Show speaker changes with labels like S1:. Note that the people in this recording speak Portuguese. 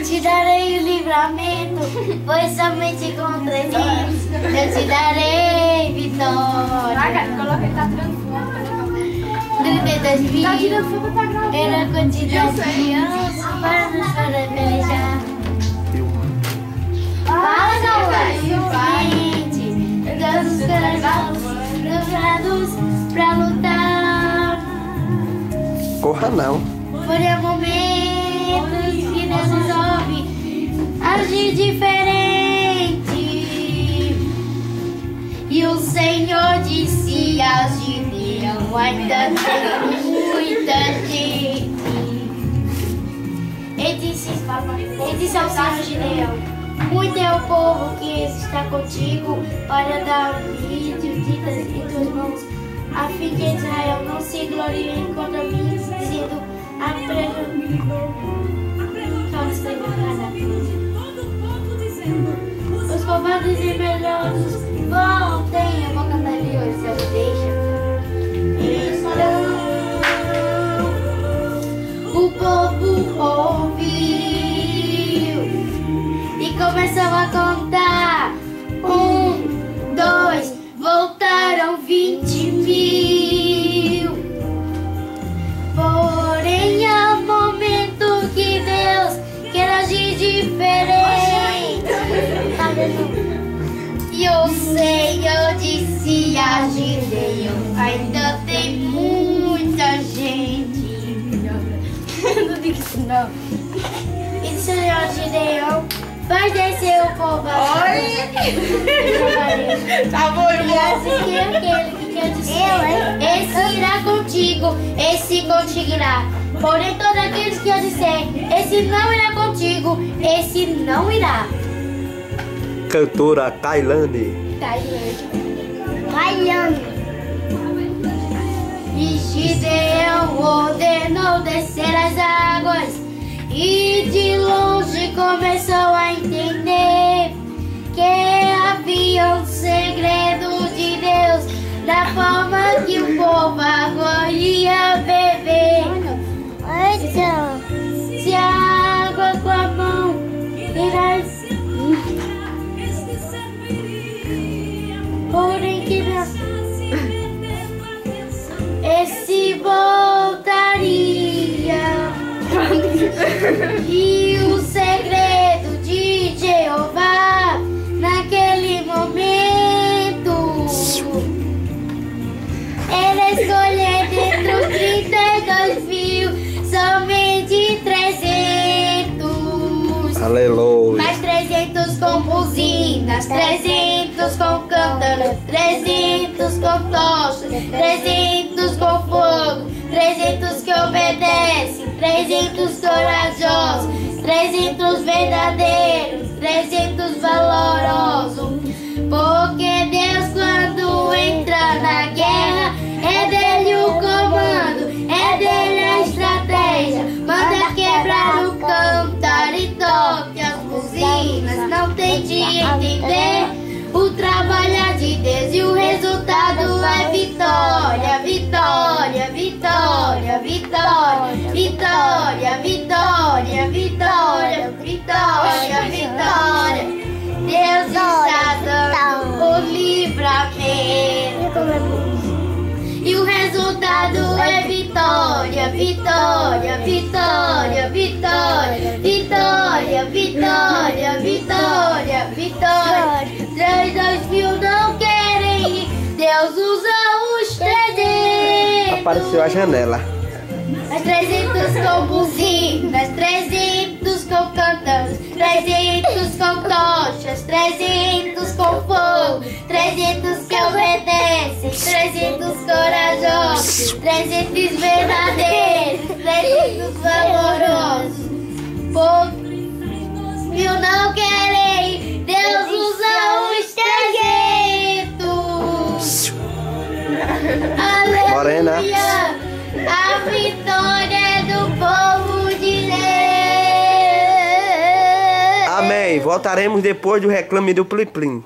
S1: te darei o livramento, pois somente com 300 eu te darei vitória.
S2: Coloca ele tá tirando foto.
S1: 32 mil
S2: Tá tirando foto, tá gravando.
S1: era a quantidade de anos para nos fazer pelejar. Para não gente, todos os corações preparados pra lutar.
S3: Corra não.
S1: Porém, momentos que Deus resolve agir diferente. E o Senhor disse aos Gideão: ainda tem muita gente. Ele disse ao Senhor Gideão: muito é o povo que está contigo para dar vídeo de tuas mãos, a fim que Israel não se glorie contra mim, dizendo: os covardes e medrosos voltem. Eu vou cantar ali hoje, se ele deixa. Então, o povo ouviu e começou a contar. 1, 2, voltaram 20 mil. Porém, há um momento que Deus quer agir diferente. E o Senhor disse a Gideão: ainda tem muita gente. Não diga isso não. E disse o Senhor Gideão: vai descer o povo aqui.
S2: Tá bom,
S1: E assim que aquele que eu disse, esse irá contigo, esse contigo irá. Porém, todos aqueles que eu disser, esse não irá contigo, esse não irá.
S3: Cantora Tailândia.
S1: E Gideão ordenou descer as águas, e de longe começou a entender que havia um segredo de Deus na forma que o povo agora ia beber. Se a água com a mão irá, porém que não, esse voltaria. E o segredo de Jeová naquele momento, ele escolheu dentro de 32 mil somente 300.
S3: Aleluia.
S1: Mais 300 com buzinas, 300 com cântaros, 300 com tochas, 300 com fogo, 300 que obedecem, 300 corajosos, 300 verdadeiros, 300 valorosos. Porque Deus, quando entra na guerra, é dele o comando, é dele a estratégia. Manda quebrar o cântaro e toque as buzinas. Não tente entender o trabalho de Deus e o resultado é vitória, vitória, vitória, vitória, vitória, vitória, vitória, vitória, vitória. Deus está dando o livramento e o resultado é vitória, vitória, vitória, vitória, vitória, vitória, vitória, vitória. 32 mil não querem ir, Deus usa os 300.
S3: Apareceu a janela.
S1: As 300 com buzinas, 300 com cântaros, 300 com tochas, 300 com fogo, 300 que obedecem, 300 corajosos, 300 verdadeiros, 300 valorosos. Mil não querem, Deus usa os 300.
S3: Morena.
S1: Aleluia. A vitória é do povo de Deus.
S3: Amém. Voltaremos depois do reclame do Plim Plim.